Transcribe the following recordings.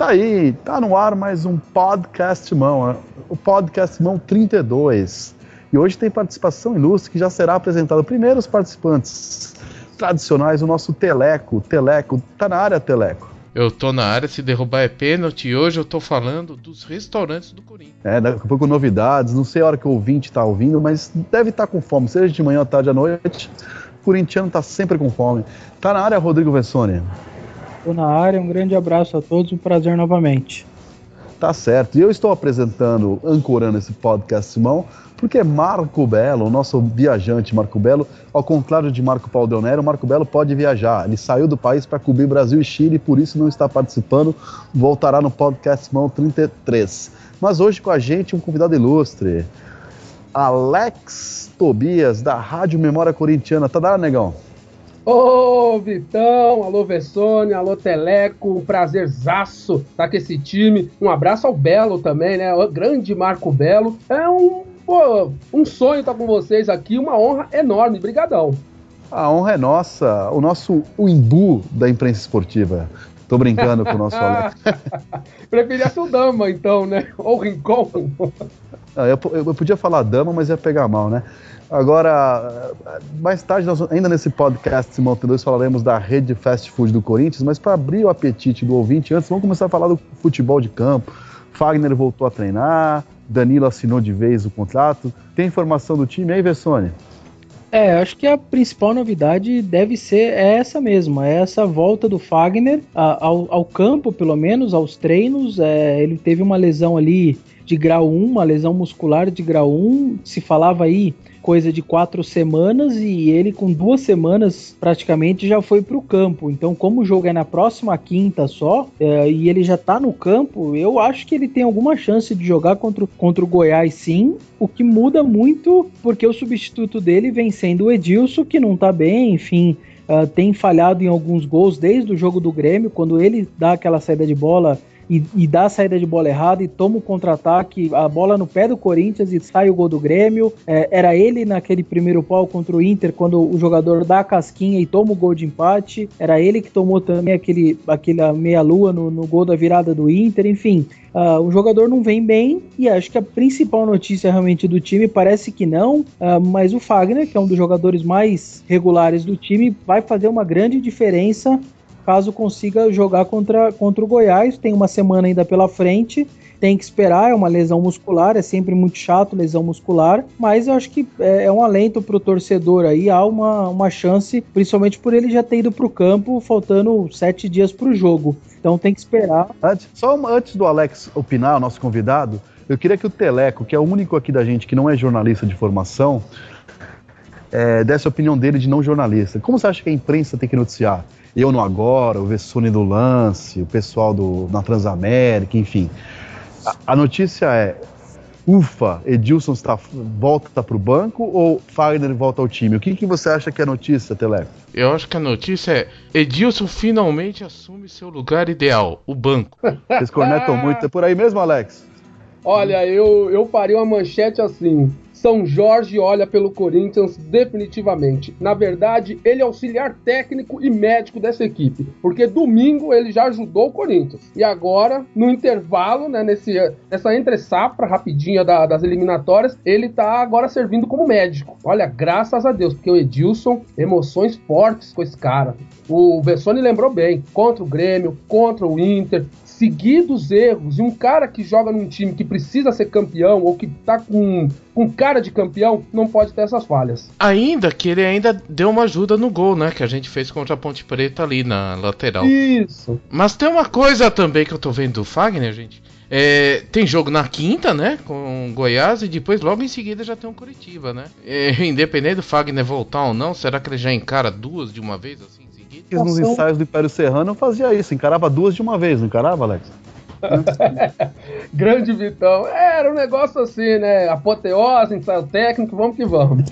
Tá aí, tá no ar mais um Podcast Mão, o Podcast Mão 32. E hoje tem participação ilustre que já será apresentado. Primeiro os participantes tradicionais, o nosso Teleco. Teleco, tá na área, Teleco? Eu tô na área, se derrubar é pênalti, e hoje eu tô falando dos restaurantes do Corinthians. Daqui a pouco novidades, não sei a hora que o ouvinte tá ouvindo, mas deve estar com fome, seja de manhã, à tarde, à noite. O corintiano tá sempre com fome. Tá na área, Rodrigo Vessone? Tô na área, um grande abraço a todos, um prazer novamente. Tá certo, e eu estou ancorando esse podcast, Simão, porque Marco Belo, o nosso viajante Marco Belo, ao contrário de Marco Paulo Del Nero, Marco Belo pode viajar. Ele saiu do país para cobrir Brasil e Chile, por isso não está participando, voltará no podcast Simão 33. Mas hoje com a gente um convidado ilustre, Alex Tobias, da Rádio Memória Corintiana. Tá da, negão? Ô, Vitão, alô Vessone, alô Teleco, um prazerzaço estar com esse time. Um abraço ao Belo também, né? O grande Marco Belo. É um sonho estar com vocês aqui, uma honra enorme. Brigadão. A honra é nossa, o imbu da imprensa esportiva. Tô brincando com o nosso Alex. Preferia ser o Dama, então, né? Ou o Rincon. Eu podia falar Dama, mas ia pegar mal, né? Agora, mais tarde, ainda nesse podcast Simão 32, falaremos da rede fast food do Corinthians, mas para abrir o apetite do ouvinte, antes vamos começar a falar do futebol de campo. Fagner voltou a treinar, Danilo assinou de vez o contrato. Tem informação do time aí, Vessone? Acho que a principal novidade deve ser essa mesma, essa volta do Fagner ao campo, pelo menos, aos treinos. Ele teve uma lesão ali de grau 1, uma lesão muscular de grau 1, se falava aí coisa de 4 semanas, e ele com 2 semanas praticamente já foi para o campo. Então, como o jogo é na próxima quinta só, e ele já está no campo, eu acho que ele tem alguma chance de jogar contra o Goiás, sim, o que muda muito, porque o substituto dele vem sendo o Edilson, que não está bem, enfim, tem falhado em alguns gols desde o jogo do Grêmio, quando ele dá aquela saída de bola e dá a saída de bola errada e toma o contra-ataque, a bola no pé do Corinthians e sai o gol do Grêmio. Era ele naquele primeiro pau contra o Inter, quando o jogador dá a casquinha e toma o gol de empate. Era ele que tomou também aquela meia-lua no gol da virada do Inter. Enfim, o jogador não vem bem, e acho que a principal notícia realmente do time, parece que não, mas o Fagner, que é um dos jogadores mais regulares do time, vai fazer uma grande diferença caso consiga jogar contra o Goiás. Tem uma semana ainda pela frente, tem que esperar, é uma lesão muscular, é sempre muito chato lesão muscular, mas eu acho que é um alento para o torcedor aí, há uma chance, principalmente por ele já ter ido para o campo faltando 7 dias para o jogo, então tem que esperar. Antes do Alex opinar, o nosso convidado, eu queria que o Teleco, que é o único aqui da gente que não é jornalista de formação, desse a opinião dele de não jornalista. Como você acha que a imprensa tem que noticiar? Eu no Agora, o Vessone do Lance, o pessoal na Transamérica, enfim. A notícia é, ufa, Edilson volta para o banco ou Fagner volta ao time? O que você acha que é a notícia, Teleco? Eu acho que a notícia é, Edilson finalmente assume seu lugar ideal, o banco. Vocês cornetam muito, é por aí mesmo, Alex? Olha, eu parei uma manchete assim: São Jorge olha pelo Corinthians definitivamente. Na verdade, ele é auxiliar técnico e médico dessa equipe, porque domingo ele já ajudou o Corinthians. E agora, no intervalo, né, nessa entre-safra rapidinha das eliminatórias, ele tá agora servindo como médico. Olha, graças a Deus, porque o Edilson, emoções fortes com esse cara. O Vessone lembrou bem, contra o Grêmio, contra o Inter, seguidos erros, e um cara que joga num time que precisa ser campeão, ou que tá com cara de campeão, não pode ter essas falhas. Ainda que ele ainda deu uma ajuda no gol, né, que a gente fez contra a Ponte Preta ali na lateral. Isso. Mas tem uma coisa também que eu tô vendo do Fagner, gente. Tem jogo na quinta, né, com o Goiás, e depois logo em seguida já tem um Curitiba, né. Independente do Fagner voltar ou não, será que ele já encara 2 de uma vez, assim? Nos ensaios do Império Serrano eu fazia isso, encarava 2 de uma vez, não encarava, Alex? Grande Vitão, era um negócio assim, né? Apoteose, ensaio técnico, vamos que vamos.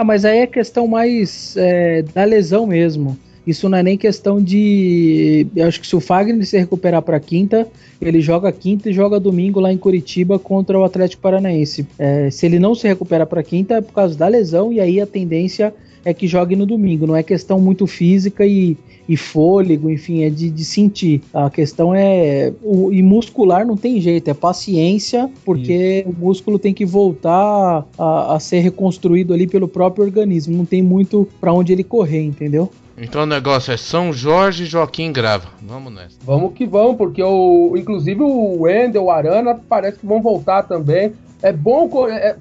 Mas aí é questão mais da lesão mesmo. Isso não é nem questão de... Eu acho que se o Fagner se recuperar para quinta, ele joga quinta e joga domingo lá em Curitiba contra o Atlético Paranaense. Se ele não se recuperar para quinta é por causa da lesão, e aí a tendência é que jogue no domingo. Não é questão muito física e fôlego, enfim, é de sentir. A questão e muscular não tem jeito, é paciência, porque o músculo tem que voltar a ser reconstruído ali pelo próprio organismo. Não tem muito pra onde ele correr, entendeu? Então o negócio é São Jorge e Joaquim Grava. Vamos nessa. Vamos que vamos, porque inclusive o Wendel, o Arana, parece que vão voltar também. É bom,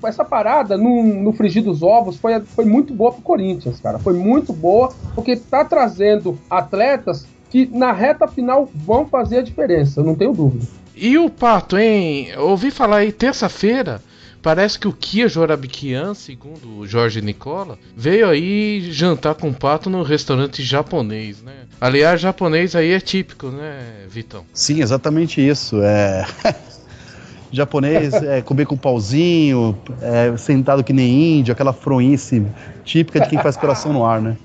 essa parada no frigir dos ovos foi muito boa pro Corinthians, cara. Foi muito boa, porque tá trazendo atletas que na reta final vão fazer a diferença, não tenho dúvida. E o Pato, hein? Eu ouvi falar aí terça-feira, parece que o Kia Jorabiquian, segundo o Jorge Nicola, veio aí jantar com o Pato no restaurante japonês, né? Aliás, japonês aí é típico, né, Vitão? Sim, exatamente isso. Japonês comer com pauzinho, sentado que nem índio, aquela fronhice típica de quem faz coração no ar, né?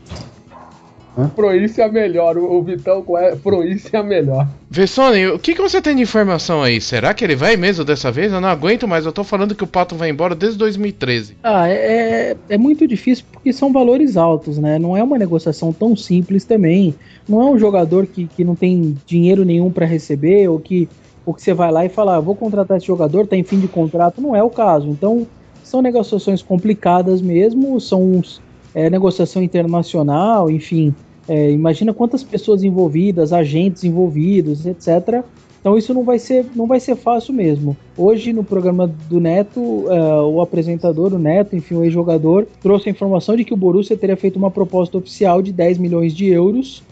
Fronhice é a melhor, o Vitão com Fronhice é a melhor. Vessone, o que você tem de informação aí? Será que ele vai mesmo dessa vez? Eu não aguento mais, eu tô falando que o Pato vai embora desde 2013. É muito difícil porque são valores altos, né? Não é uma negociação tão simples também. Não é um jogador que não tem dinheiro nenhum para receber ou que você vai lá e fala, vou contratar esse jogador, tá em fim de contrato. Não é o caso. Então, são negociações complicadas mesmo, são negociação internacional, enfim. Imagina quantas pessoas envolvidas, agentes envolvidos, etc. Então isso não vai ser fácil mesmo. Hoje no programa do Neto, o apresentador, o Neto, enfim, o ex-jogador, trouxe a informação de que o Borussia teria feito uma proposta oficial de 10 milhões de euros.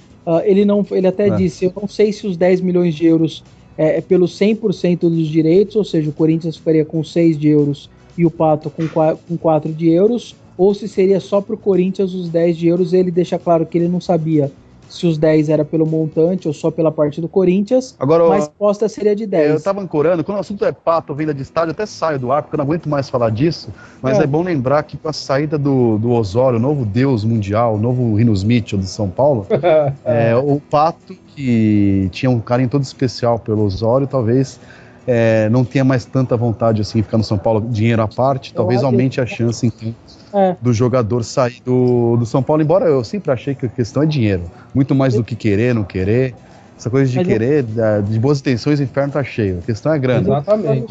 Ele até disse, eu não sei se os 10 milhões de euros é pelo 100% dos direitos, ou seja, o Corinthians ficaria com 6 de euros e o Pato com 4 de euros, ou se seria só para o Corinthians os 10 de euros. Ele deixa claro que ele não sabia se os 10 era pelo montante ou só pela parte do Corinthians. Agora, mas a resposta seria de 10. Eu estava ancorando, quando o assunto é Pato, venda de estádio, até saio do ar, porque eu não aguento mais falar disso, mas é bom lembrar que com a saída do Osório, o novo deus mundial, o novo Rinos Mitchell de São Paulo, o Pato, que tinha um carinho todo especial pelo Osório, talvez não tenha mais tanta vontade assim de ficar no São Paulo, dinheiro à parte, talvez aumente a chance então do jogador sair do São Paulo, embora eu sempre achei que a questão é dinheiro, muito mais do que querer, não querer, essa coisa de de boas intenções, o inferno tá cheio, a questão é grana. Exatamente.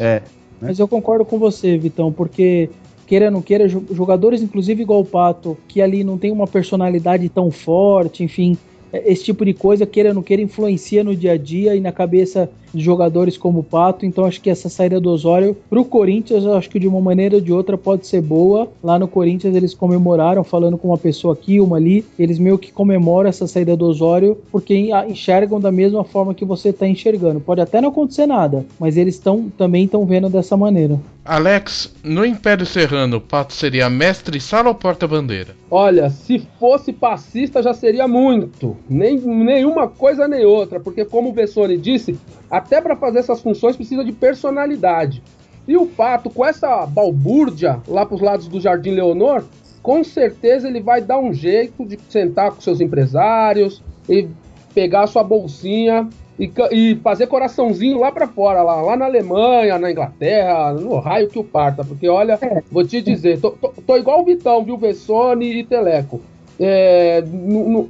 Mas eu concordo com você, Vitão, porque queira ou não queira, jogadores inclusive igual o Pato, que ali não tem uma personalidade tão forte, enfim, esse tipo de coisa, queira ou não queira, influencia no dia a dia e na cabeça de jogadores como o Pato. Então acho que essa saída do Osório pro Corinthians, eu acho que de uma maneira ou de outra pode ser boa. Lá no Corinthians eles comemoraram, falando com uma pessoa aqui, uma ali, eles meio que comemoram essa saída do Osório, porque enxergam da mesma forma que você tá enxergando. Pode até não acontecer nada, mas eles também estão vendo dessa maneira. Alex, no Império Serrano, o Pato seria mestre-sala ou porta-bandeira? Olha, se fosse passista já seria muito. Nenhuma coisa nem outra, porque como o Vessone disse, até para fazer essas funções precisa de personalidade. E o Pato, com essa balbúrdia lá pros lados do Jardim Leonor, com certeza ele vai dar um jeito de sentar com seus empresários e pegar a sua bolsinha e fazer coraçãozinho lá pra fora, lá na Alemanha, na Inglaterra, no raio que o parta, porque olha, vou te dizer, tô igual o Vitão, viu, Vessone e Teleco.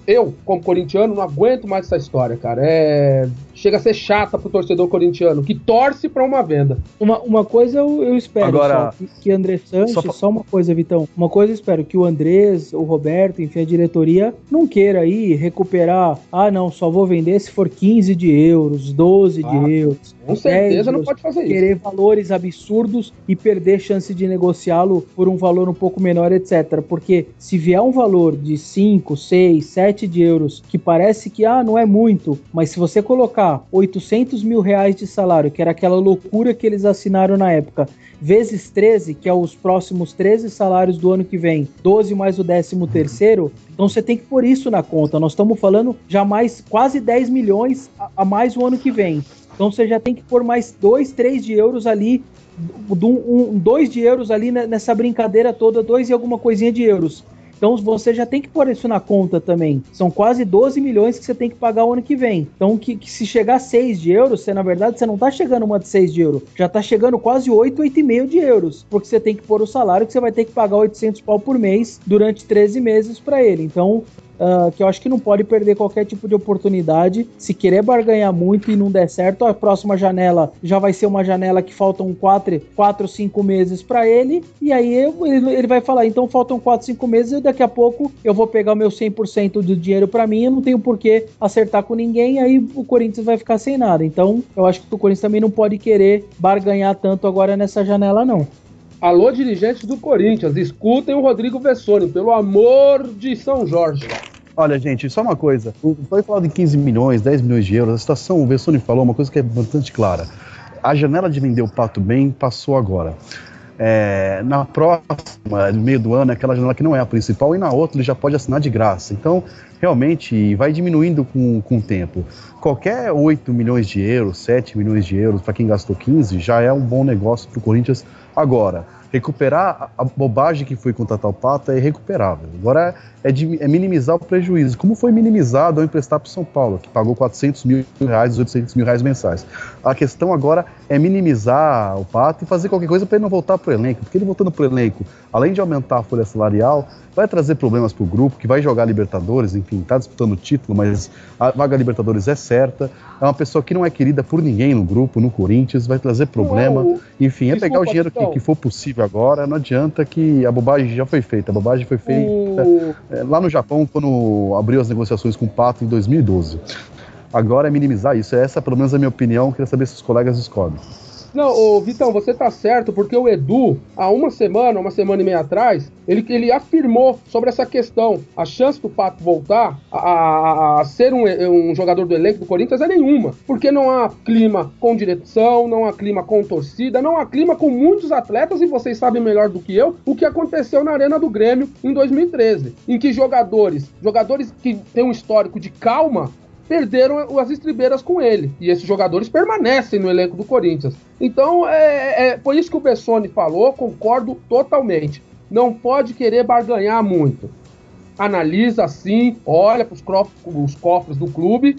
Eu, como corintiano, não aguento mais essa história, cara. Chega a ser chata pro torcedor corintiano, que torce pra uma venda. Uma coisa eu espero, agora, só, que André Sanches, só uma coisa, Vitão, uma coisa eu espero, que o Andrés, o Roberto, enfim, a diretoria, não queira aí recuperar, não, só vou vender se for 15 de euros, 12 de euros. Com certeza não pode fazer isso. Querer valores absurdos e perder chance de negociá-lo por um valor um pouco menor, etc. Porque se vier um valor de 5, 6, 7 de euros, que parece que não é muito, mas se você colocar 800 mil reais de salário, que era aquela loucura que eles assinaram na época, vezes 13, que é os próximos 13 salários do ano que vem, 12 mais o 13º, então você tem que pôr isso na conta. Nós estamos falando já mais quase 10 milhões a mais o ano que vem. Então você já tem que pôr mais 2, 3 de euros ali, 2 de euros ali nessa brincadeira toda, 2 e alguma coisinha de euros. Então você já tem que pôr isso na conta também. São quase 12 milhões que você tem que pagar o ano que vem. Então que se chegar a 6 de euros, você, na verdade, você não tá chegando uma de 6 de euro, já tá chegando quase 8,5 de euros, porque você tem que pôr o salário que você vai ter que pagar 800 pau por mês durante 13 meses para ele. Então, que eu acho que não pode perder qualquer tipo de oportunidade. Se querer barganhar muito e não der certo, a próxima janela já vai ser uma janela que faltam 4 ou 5 meses para ele, e aí ele vai falar, então faltam 4, 5 meses e daqui a pouco eu vou pegar o meu 100% do dinheiro para mim, eu não tenho por que acertar com ninguém, aí o Corinthians vai ficar sem nada. Então eu acho que o Corinthians também não pode querer barganhar tanto agora nessa janela não. Alô, dirigentes do Corinthians, escutem o Rodrigo Vessone, pelo amor de São Jorge. Olha, gente, só uma coisa. Foi falado em 15 milhões, 10 milhões de euros. A situação, o Vessone falou uma coisa que é bastante clara. A janela de vender o Pato bem passou agora. Na próxima, no meio do ano, é aquela janela que não é a principal, e na outra ele já pode assinar de graça. Então, realmente, vai diminuindo com o tempo. Qualquer 8 milhões de euros, 7 milhões de euros, para quem gastou 15, já é um bom negócio para o Corinthians agora. Recuperar a bobagem que foi contratar o Pato é irrecuperável. Agora é minimizar o prejuízo, como foi minimizado ao emprestar para o São Paulo, que pagou 400 mil reais, 800 mil reais mensais. A questão agora é minimizar o Pato e fazer qualquer coisa para ele não voltar para o elenco, porque ele voltando para o elenco, além de aumentar a folha salarial, vai trazer problemas para o grupo, que vai jogar Libertadores, enfim, está disputando o título, mas a vaga Libertadores é certa, é uma pessoa que não é querida por ninguém no grupo, no Corinthians, vai trazer problema, enfim, é pegar o dinheiro que for possível agora, não adianta, que a bobagem já foi feita, a bobagem foi feita lá no Japão, quando abriu as negociações com o Pato em 2012. Agora é minimizar isso, essa pelo menos é a minha opinião, queria saber se os colegas discordam. Não, Vitão, você tá certo, porque o Edu, há uma semana e meia atrás, ele afirmou sobre essa questão. A chance do Pato voltar a ser um jogador do elenco do Corinthians é nenhuma, porque não há clima com direção, não há clima com torcida, não há clima com muitos atletas, e vocês sabem melhor do que eu o que aconteceu na Arena do Grêmio em 2013, em que jogadores que têm um histórico de calma, perderam as estribeiras com ele, e esses jogadores permanecem no elenco do Corinthians. Então, foi isso que o Vessone falou, concordo totalmente. Não pode querer barganhar muito. Analisa sim, olha para os cofres do clube,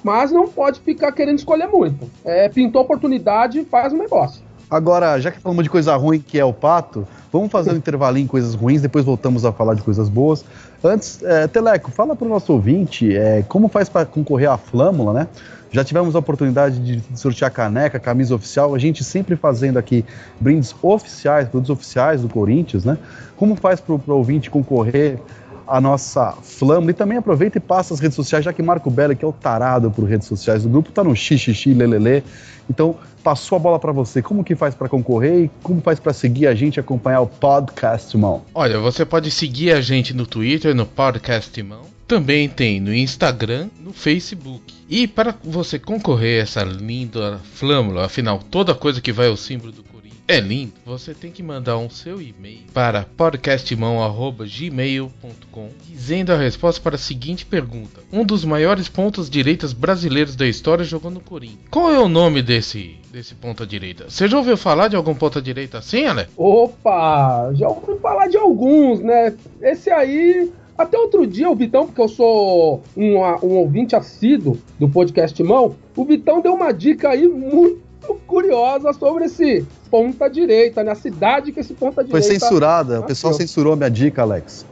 mas não pode ficar querendo escolher muito. Pintou oportunidade, faz um negócio. Agora, já que falamos de coisa ruim que é o Pato, vamos fazer um intervalinho em coisas ruins, depois voltamos a falar de coisas boas. Antes, Teleco, fala para o nosso ouvinte como faz para concorrer à Flâmula, né? Já tivemos a oportunidade de sortear caneca, camisa oficial, a gente sempre fazendo aqui brindes oficiais, produtos oficiais do Corinthians, né? Como faz para o ouvinte concorrer à nossa Flâmula? E também aproveita e passa as redes sociais, já que Marco Belli, que é o tarado por redes sociais do grupo, tá no xixi, lelele. Então, passou a bola para você. Como que faz para concorrer e como faz para seguir a gente e acompanhar o Podcast Timão? Olha, você pode seguir a gente no Twitter, no Podcast Timão. Também tem no Instagram, no Facebook. E para você concorrer a essa linda Flâmula, afinal, toda coisa que vai ao símbolo do Corinthians é lindo, você tem que mandar um seu e-mail para podcastmão@gmail.com dizendo a resposta para a seguinte pergunta: um dos maiores pontas direitas brasileiros da história jogou no Corinthians. Qual é o nome desse ponta direita? Você já ouviu falar de algum ponta direita assim, Ale? Opa, já ouvi falar de alguns, né? Esse aí, até outro dia o Vitão, porque eu sou um ouvinte assíduo do Podcast Mão, o Vitão deu uma dica aí muito curiosa sobre esse ponta direita, né? A cidade que esse ponta direita... Foi censurada, o pessoal censurou a minha dica, Alex.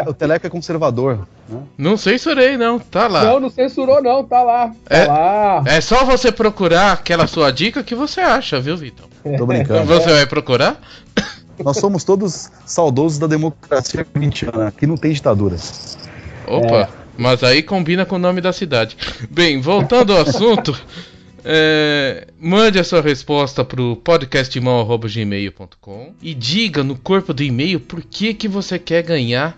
O Teleco é conservador, né? Não censurei, não, tá lá. Não censurou, não, tá lá. Lá. É só você procurar aquela sua dica que você acha, viu, Vitão? Tô brincando. Você vai procurar? Nós somos todos saudosos da democracia corintiana, aqui não tem ditadura. Opa, mas aí combina com o nome da cidade. Bem, voltando ao assunto... mande a sua resposta pro podcastmão@gmail.com e diga no corpo do e-mail por que você quer ganhar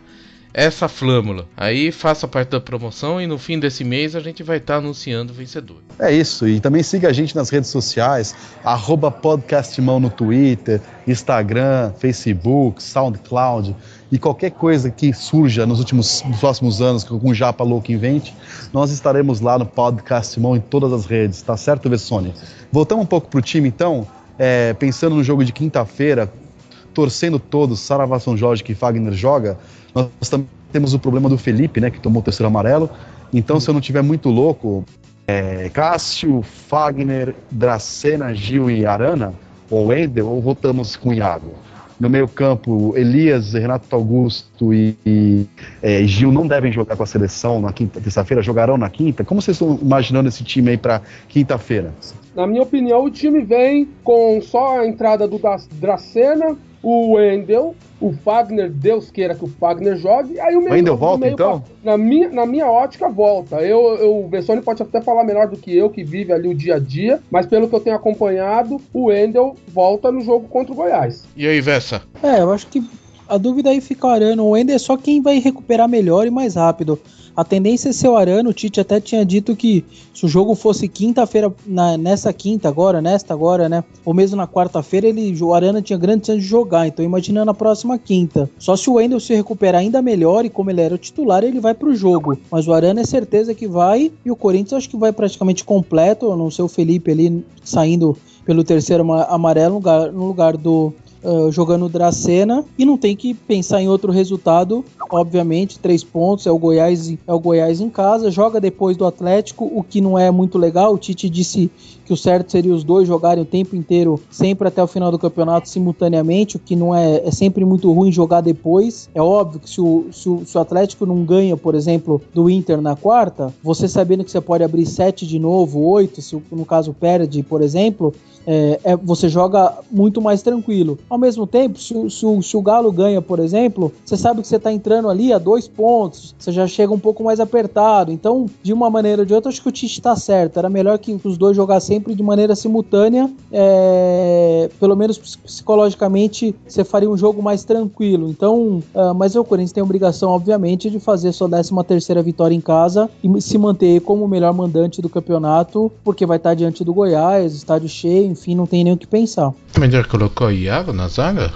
essa flâmula. Aí faça parte da promoção e no fim desse mês a gente vai estar anunciando o vencedor. É isso, e também siga a gente nas redes sociais, @podcastmão no Twitter, Instagram, Facebook, SoundCloud, e qualquer coisa que surja nos próximos anos que algum japa louco invente, nós estaremos lá no Podcast Mão em todas as redes, tá certo, Vessone? Voltamos um pouco pro time então, pensando no jogo de quinta-feira, torcendo todos, Saravá São Jorge, que Fagner joga, nós também temos o problema do Felipe, né, que tomou o terceiro amarelo. Então, se eu não tiver muito louco, Cássio, Fagner, Dracena, Gil e Arana, ou Wendel, ou voltamos com o Iago? No meio campo, Elias, Renato Augusto e Gil não devem jogar com a seleção na terça-feira, jogarão na quinta. Como vocês estão imaginando esse time aí para quinta-feira? Na minha opinião, o time vem com só a entrada do Dracena, o Wendel, o Fagner, Deus queira que o Fagner jogue. Aí o Wendel volta, então? Na minha ótica, volta. O Vessone pode até falar melhor do que eu, que vive ali o dia a dia, mas pelo que eu tenho acompanhado, o Wendel volta no jogo contra o Goiás. E aí, Vessa? Eu acho que a dúvida aí fica o Arana. O Wendel é só quem vai recuperar melhor e mais rápido. A tendência é ser o Arana. O Tite até tinha dito que se o jogo fosse quinta-feira, nesta agora, né? Ou mesmo na quarta-feira, o Arana tinha grande chance de jogar. Então, imaginando na próxima quinta. Só se o Wendel se recuperar ainda melhor e como ele era o titular, ele vai pro jogo. Mas o Arana é certeza que vai. E o Corinthians acho que vai praticamente completo. A não ser o Felipe ali saindo pelo terceiro amarelo no lugar do... jogando o Dracena, e não tem que pensar em outro resultado, obviamente, 3 pontos, é o Goiás em casa, joga depois do Atlético, o que não é muito legal. O Tite disse que o certo seria os dois jogarem o tempo inteiro, sempre até o final do campeonato, simultaneamente, o que não é sempre muito ruim jogar depois. É óbvio que se o Atlético não ganha, por exemplo, do Inter na quarta, você sabendo que você pode abrir 7 de novo, 8, se no caso perde, por exemplo, você joga muito mais tranquilo. Ao mesmo tempo, se o Galo ganha, por exemplo, você sabe que você está entrando ali a 2 pontos, você já chega um pouco mais apertado. Então, de uma maneira ou de outra, acho que o Tite está certo. Era melhor que os dois jogassem sempre de maneira simultânea, pelo menos psicologicamente, você faria um jogo mais tranquilo. Então, mas o Corinthians tem a obrigação, obviamente, de fazer sua 13ª vitória em casa e se manter como o melhor mandante do campeonato, porque vai estar diante do Goiás, estádio cheio, enfim, não tem nem o que pensar. Mas já colocou o Iago na zaga?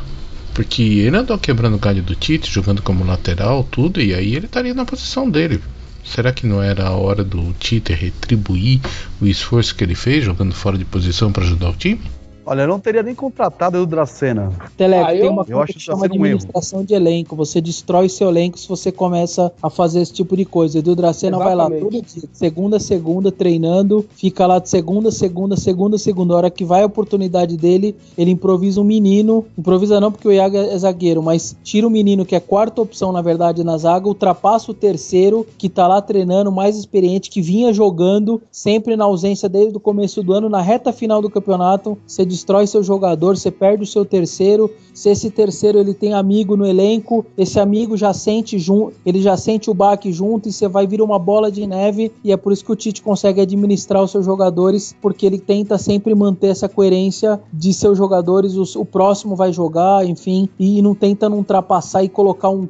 Porque ele andou quebrando o galho do Tite, jogando como lateral, tudo, e aí ele estaria na posição dele. Será que não era a hora do Tite retribuir o esforço que ele fez, jogando fora de posição para ajudar o time? Olha, eu não teria nem contratado o Dracena. Teleco, tem uma coisa que chama de administração de elenco. Você destrói seu elenco se você começa a fazer esse tipo de coisa. Edu Dracena vai lá todo dia, segunda, treinando, fica lá de segunda. A hora que vai a oportunidade dele, ele improvisa um menino. Improvisa não, porque o Iago é zagueiro, mas tira o menino, que é a quarta opção, na verdade, na zaga, ultrapassa o terceiro, que tá lá treinando, mais experiente, que vinha jogando, sempre na ausência desde o começo do ano, na reta final do campeonato. Você destrói seu jogador, você perde o seu terceiro. Se esse terceiro ele tem amigo no elenco, esse amigo já sente o baque junto, e você vai vir uma bola de neve. E é por isso que o Tite consegue administrar os seus jogadores, porque ele tenta sempre manter essa coerência de seus jogadores. O próximo vai jogar, enfim, e não tenta não ultrapassar e colocar um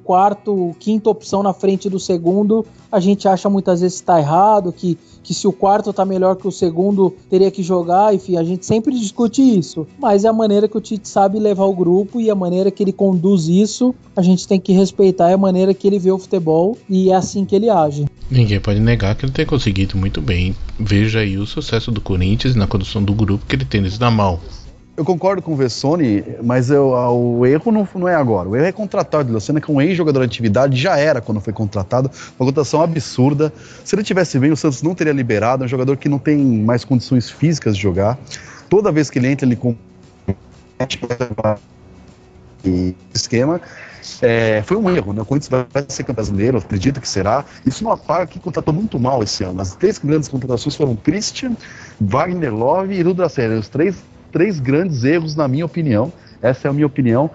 quinta opção na frente do segundo. A gente acha muitas vezes que está errado, que se o quarto está melhor que o segundo, teria que jogar. Enfim, a gente sempre discute isso, mas é a maneira que o Tite sabe levar o grupo e a maneira que ele conduz isso, a gente tem que respeitar. É a maneira que ele vê o futebol e é assim que ele age. Ninguém pode negar que ele tem conseguido muito bem. Veja aí o sucesso do Corinthians na condução do grupo que ele tem nesse da mal. Eu concordo com o Vessone, mas o erro não é agora. O erro é contratar o Dracena, que é um ex-jogador de atividade, já era quando foi contratado, uma contratação absurda. Se ele tivesse bem, o Santos não teria liberado. É um jogador que não tem mais condições físicas de jogar. Toda vez que ele entra, ele compromete o esquema. Foi um erro, né? O Corinthians vai ser campeão brasileiro, acredito que será. Isso não apaga que contratou muito mal esse ano. As 3 grandes contratações foram Christian, Wagner Love e Dracena. Os três grandes erros, na minha opinião. Essa é a minha opinião.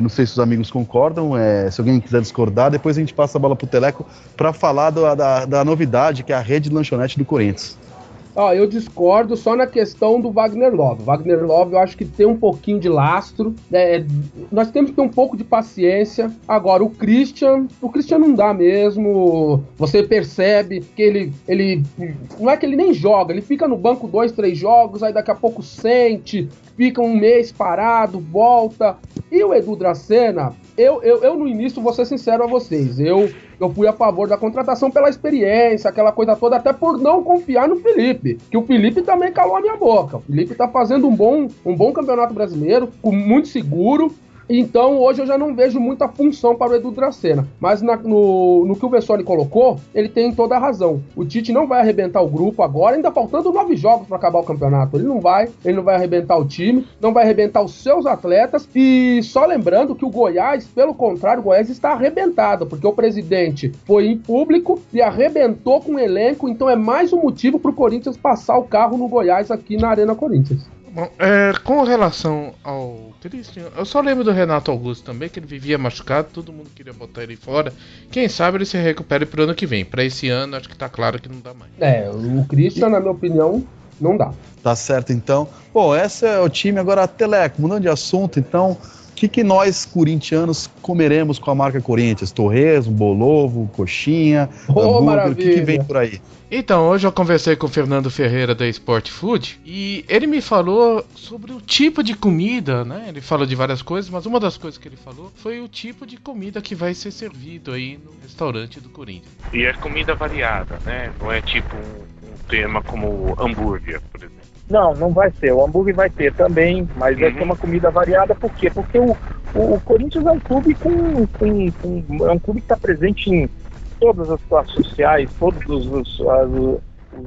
Não sei se os amigos concordam. Se alguém quiser discordar, depois a gente passa a bola pro Teleco para falar da novidade, que é a rede de lanchonete do Corinthians. Eu discordo só na questão do Wagner Love. Wagner Love eu acho que tem um pouquinho de lastro. Nós temos que ter um pouco de paciência. Agora, o Christian não dá mesmo. Você percebe que ele não é que ele nem joga, ele fica no banco 2, 3 jogos, aí daqui a pouco sente, fica um mês parado, volta. E o Edu Dracena, eu no início, vou ser sincero a vocês, eu fui a favor da contratação pela experiência, aquela coisa toda, até por não confiar no Felipe, que o Felipe também calou a minha boca. O Felipe tá fazendo um bom campeonato brasileiro, muito seguro, Então hoje eu já não vejo muita função para o Edu Dracena. Mas no que o Vessone colocou, ele tem toda a razão. O Tite não vai arrebentar o grupo agora, ainda faltando 9 jogos para acabar o campeonato. Ele não vai arrebentar o time, não vai arrebentar os seus atletas. E só lembrando que o Goiás, pelo contrário, o Goiás está arrebentado, porque o presidente foi em público e arrebentou com o elenco. Então é mais um motivo para o Corinthians passar o carro no Goiás aqui na Arena Corinthians. Bom, com relação ao Christian, eu só lembro do Renato Augusto também, que ele vivia machucado, todo mundo queria botar ele fora. Quem sabe ele se recupere pro ano que vem. Pra esse ano, acho que tá claro que não dá mais. O Christian, na minha opinião, não dá. Tá certo, então. Bom, esse é o time. Agora, Teleco, mudando de assunto, então, o que nós, corintianos, comeremos com a marca Corinthians? Torresmo, bolovo, coxinha, hambúrguer, o que vem por aí? Então, hoje eu conversei com o Fernando Ferreira da Sport Food e ele me falou sobre o tipo de comida, né? Ele falou de várias coisas, mas uma das coisas que ele falou foi o tipo de comida que vai ser servido aí no restaurante do Corinthians. E é comida variada, né? Não é tipo um tema como hambúrguer, por exemplo. Não vai ser. O hambúrguer vai ter também, mas vai ser uma comida variada. Por quê? Porque o Corinthians é um clube é um clube que está presente em todas as classes sociais, todos os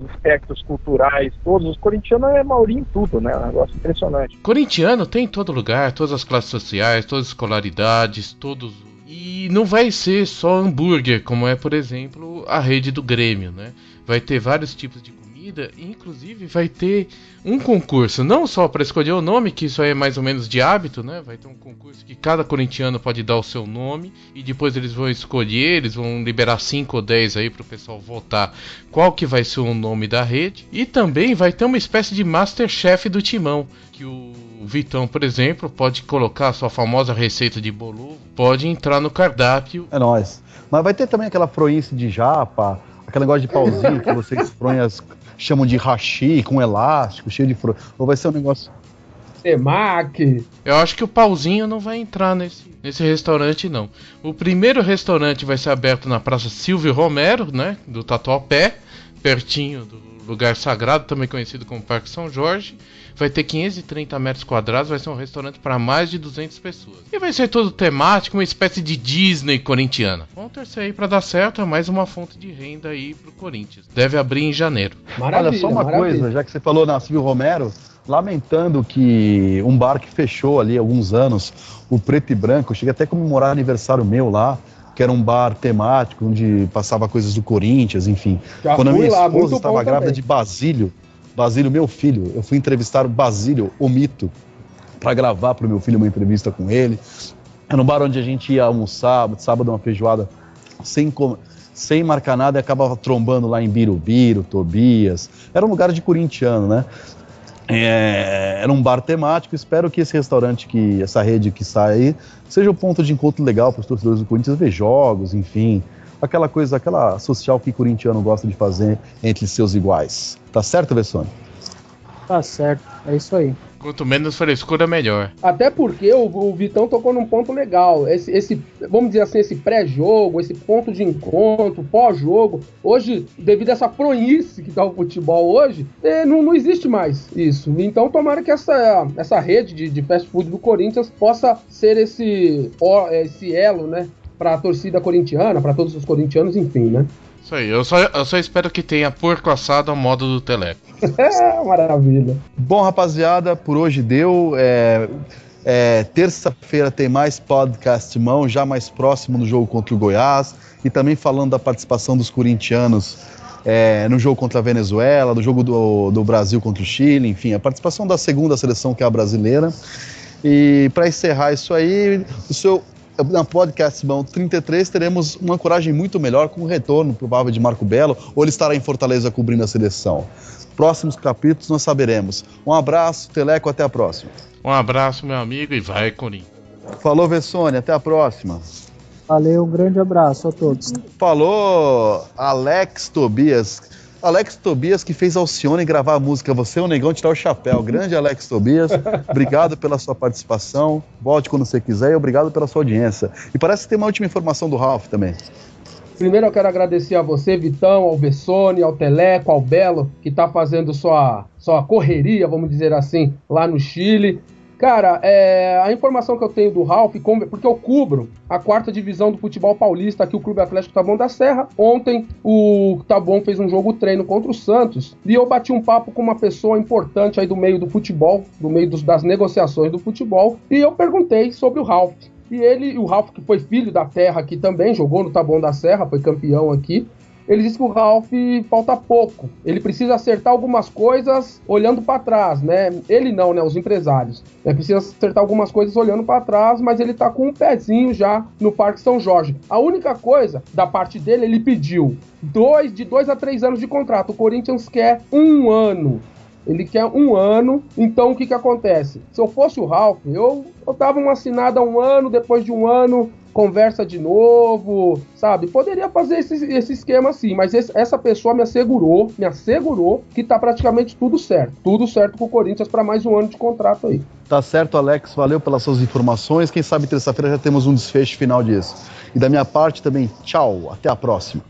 aspectos culturais, todos. Os corintianos é maioria em tudo, né? É um negócio impressionante. Corintiano tem em todo lugar, todas as classes sociais, todas as escolaridades, todos. E não vai ser só hambúrguer, como é, por exemplo, a rede do Grêmio, né? Vai ter vários tipos de comida, inclusive vai ter um concurso, não só para escolher o nome, que isso aí é mais ou menos de hábito, né? Vai ter um concurso que cada corintiano pode dar o seu nome e depois eles vão escolher, eles vão liberar 5 ou 10 aí para o pessoal votar qual que vai ser o nome da rede. E também vai ter uma espécie de Masterchef do Timão, que o Vitão, por exemplo, pode colocar a sua famosa receita de bolo, pode entrar no cardápio. É nóis. Mas vai ter também aquela froice de japa, aquele negócio de pauzinho que vocês fronhas chamam de hashi, com elástico, cheio de fro... Ou vai ser um negócio... Temaki. Eu acho que o pauzinho não vai entrar nesse restaurante, não. O primeiro restaurante vai ser aberto na Praça Silvio Romero, né? Do Tatuapé, pertinho do lugar sagrado, também conhecido como Parque São Jorge. Vai ter 530 metros quadrados, vai ser um restaurante para mais de 200 pessoas. E vai ser todo temático, uma espécie de Disney corintiana. Vamos torcer aí para dar certo, é mais uma fonte de renda aí pro Corinthians. Deve abrir em janeiro. Olha, só uma coisa, já que você falou na Silvio Romero, lamentando que um bar que fechou ali há alguns anos, o Preto e Branco, eu cheguei até a comemorar aniversário meu lá, que era um bar temático, onde passava coisas do Corinthians, enfim. Quando a minha esposa estava grávida de Basílio, meu filho, eu fui entrevistar o Basílio, o mito, para gravar para o meu filho uma entrevista com ele. Era um bar onde a gente ia almoçar, sábado uma feijoada, sem marcar nada, e acabava trombando lá em Birubiru, Tobias. Era um lugar de corintiano, né? Era um bar temático. Espero que esse restaurante, essa rede que está aí, seja um ponto de encontro legal para os torcedores do Corinthians ver jogos, enfim. Aquela coisa, aquela social que o corintiano gosta de fazer entre seus iguais. Tá certo, Vessone? Tá certo, é isso aí. Quanto menos frescura, melhor. Até porque o Vitão tocou num ponto legal. Esse, vamos dizer assim, esse pré-jogo, esse ponto de encontro, pós-jogo. Hoje, devido a essa proice que tá o futebol hoje, não existe mais isso. Então, tomara que essa rede de fast food do Corinthians possa ser esse elo, né? Pra torcida corintiana, pra todos os corintianos, enfim, né? Isso aí, eu só espero que tenha porco assado ao modo do Teleco. Maravilha. Bom, rapaziada, por hoje deu. Terça-feira tem mais podcast mão, já mais próximo no jogo contra o Goiás. E também falando da participação dos corintianos no jogo contra a Venezuela, do jogo do Brasil contra o Chile, enfim, a participação da segunda seleção, que é a brasileira. E para encerrar isso aí, na Podcast Mão 33 teremos uma ancoragem muito melhor com o retorno provável de Marco Belo, ou ele estará em Fortaleza cobrindo a seleção. Próximos capítulos nós saberemos. Um abraço, Teleco, até a próxima. Um abraço, meu amigo, e vai, Corinthians. Falou, Vessone, até a próxima. Valeu, um grande abraço a todos. Falou, Alex Tobias. Alex Tobias, que fez Alcione gravar a música Você é o Negão Tirar o Chapéu. Grande Alex Tobias, obrigado pela sua participação. Volte quando você quiser e obrigado pela sua audiência. E parece que tem uma última informação do Ralf também. Primeiro eu quero agradecer a você, Vitão, ao Vessone, ao Teleco, ao Belo, que está fazendo sua correria, vamos dizer assim, lá no Chile. Cara, a informação que eu tenho do Ralf, porque eu cubro a 4ª divisão do futebol paulista aqui, o Clube Atlético Taboão da Serra. Ontem o Taboão fez um jogo treino contra o Santos e eu bati um papo com uma pessoa importante aí do meio do futebol, do meio das negociações do futebol, e eu perguntei sobre o Ralf. E o Ralf, que foi filho da terra aqui também, jogou no Taboão da Serra, foi campeão aqui. Ele disse que o Ralf falta pouco. Ele precisa acertar algumas coisas olhando para trás, né? Ele não, né? Os empresários. Precisa acertar algumas coisas olhando para trás, mas ele tá com um pezinho já no Parque São Jorge. A única coisa, da parte dele, ele pediu de 2 a 3 anos de contrato. O Corinthians quer 1 ano. Ele quer 1 ano, então o que acontece? Se eu fosse o Ralf, eu dava uma assinada 1 ano, depois de 1 ano, conversa de novo, sabe? Poderia fazer esse esquema assim, mas essa pessoa me assegurou que tá praticamente tudo certo com o Corinthians para mais 1 ano de contrato aí. Tá certo, Alex, valeu pelas suas informações, quem sabe terça-feira já temos um desfecho final disso. E da minha parte também, tchau, até a próxima.